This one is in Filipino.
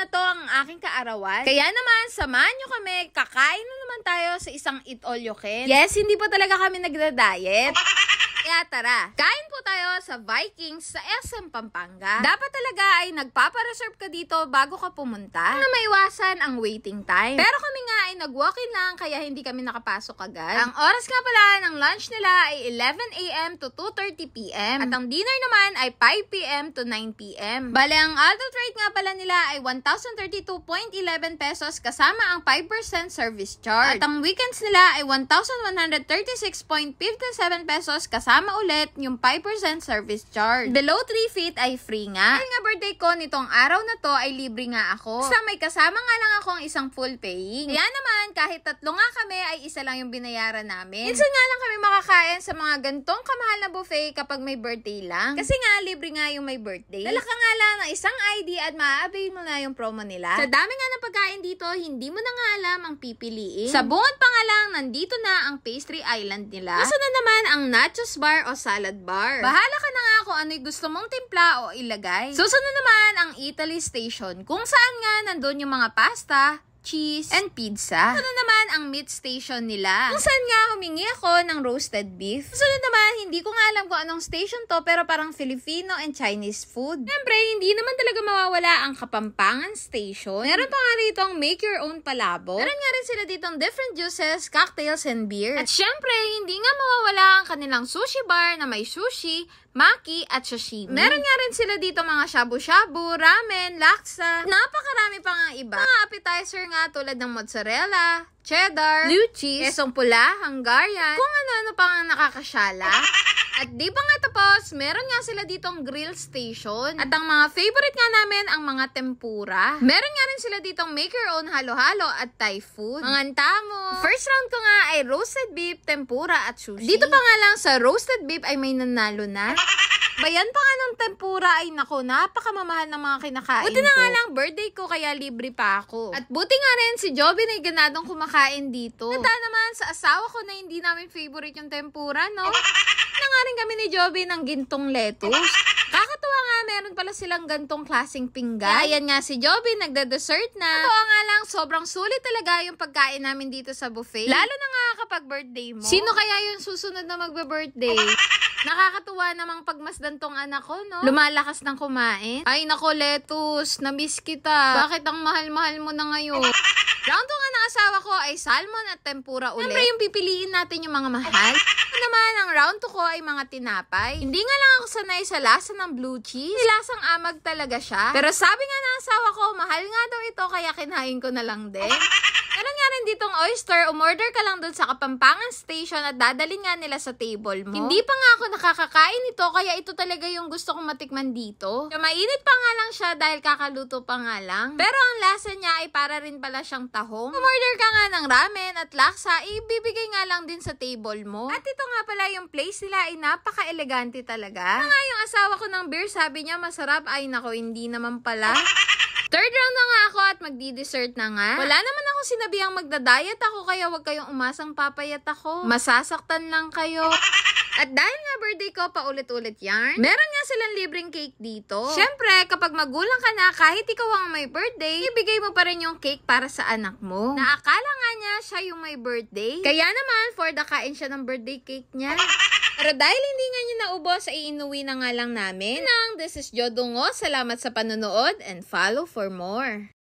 na to ang aking kaarawan. Kaya naman, samahan nyo kami, kakain na naman tayo sa isang eat all you can. Yes, hindi po talaga kami nagda-diet. Kaya tara, kain po tayo sa Vikings sa SM Pampanga. Dapat talaga ay nagpapareserve ka dito bago ka pumunta na maiwasan ang waiting time. Pero kami nga ay nag-walk-in lang kaya hindi kami nakapasok agad. Ang oras nga pala ng lunch nila ay 11 AM to 2:30 PM. At ang dinner naman ay 5 PM to 9 PM. Bale, ang adult rate nga pala nila ay 1,032.11 pesos kasama ang 5% service charge. At ang weekends nila ay 1,136.57 pesos kasama ulit yung 5% service charge. Below 3 feet ay free nga. Dahil nga birthday ko nitong araw na to ay libre nga ako. Basta may kasama nga lang akong isang full paying. Kaya naman, kahit tatlo nga kami ay isa lang yung binayaran namin. Minsan nga lang kami makakain sa mga gantong kamahal na buffet kapag may birthday lang. Kasi nga, libre nga yung may birthday. Dala ka nga lang ng isang ID at maa-avail mo na yung promo nila. Sa dami nga ng pagkain dito, hindi mo na nga alam ang pipiliin. Sa bungad pa nga lang, nandito na ang pastry island nila. Kasunod naman ang nachos bar o salad bar. Bahala ka na nga kung ano yung gusto mong timpla o ilagay. Susunod naman ang Italy Station, kung saan nga nandun yung mga pasta, cheese, and pizza. Sunod naman ang meat station nila, kung saan nga humingi ako ng roasted beef. Sunod naman, hindi ko nga alam kung anong station to, pero parang Filipino and Chinese food. Siyempre, hindi naman talaga mawawala ang Kapampangan Station. Meron pa nga dito ang make your own palabok. Meron nga rin sila dito ang different juices, cocktails, and beer. At syempre, hindi nga mawawala ang kanilang sushi bar na may sushi, maki, at sashimi. Meron nga rin sila dito mga shabu-shabu, ramen, laksa. Napakarami pa nga iba. Mga appetizer nga tulad ng mozzarella, cheddar, blue cheese, kesong pula, Hungarian, kung ano-ano pa nga nakakasyala. At di pa nga tapos, meron nga sila ditong grill station. At ang mga favorite nga namin, ang mga tempura. Meron nga rin sila ditong make your own halo-halo at Thai food. Mga tamo. First round ko nga ay roasted beef, tempura at sushi. Dito pa nga lang sa roasted beef ay may nanalo na. Bayan pa nga ng tempura ay nako, napakamamahal ng mga kinakain ko. Buti na nga lang birthday ko kaya libre pa ako. At buti nga rin si Joby na ganadong kumakain dito. Nata naman sa asawa ko na hindi namin favorite yung tempura, no? Na nga rin kami ni Joby ng gintong lettuce. Kakatuwa nga, meron pala silang gantong klaseng pinggan. Ayan nga si Joby, nagda-dessert na. Totoo nga lang, sobrang sulit talaga yung pagkain namin dito sa buffet. Lalo na nga kapag birthday mo. Sino kaya yung susunod na magbe-birthday? Nakakatuwa namang pagmasdan tong anak ko, no? Lumalakas ng kumain. Ay nako, lettuce, na-miss kita. Bakit ang mahal-mahal mo na ngayon? Round 2 nga ng asawa ko ay salmon at tempura ulit. Siyempre yung pipiliin natin yung mga mahal. Naman, ang round 2 ko ay mga tinapay. Hindi nga lang ako sanay sa lasa ng blue cheese. Lasang amag talaga siya. Pero sabi nga ng asawa ko, mahal nga daw ito kaya kinain ko na lang din. Meron nga rin ditong oyster, umorder ka lang dun sa Kapampangan Station at dadalhin nga nila sa table mo. Hindi pa nga ako nakakakain ito, kaya ito talaga yung gusto kong matikman dito. So, mainit pa nga lang siya dahil kakaluto pa nga lang. Pero ang lasa niya ay para rin pala siyang tahong. Umorder ka nga ng ramen at laksa, ibibigay nga lang din sa table mo. At ito nga pala yung place nila ay napaka-elegante talaga. Nga yung asawa ko ng beer, sabi niya masarap. Ay nako, hindi naman pala. Third round na nga ako at magdi-dessert na nga. Wala naman ako sinabihang magda-diet ako kaya wag kayong umasang papayat ako. Masasaktan lang kayo. At dahil nga birthday ko, paulit-ulit yarn, meron nga silang libreng cake dito. Siyempre, kapag magulang ka na, kahit ikaw ang may birthday, ibigay mo pa rin yung cake para sa anak mo. Naakala nga niya siya yung may birthday. Kaya naman, for the kain siya ng birthday cake niya. Pero dahil hindi nga niya naubos, ay inuwi na nga lang namin. This is Jodongo. Salamat sa panonood and follow for more.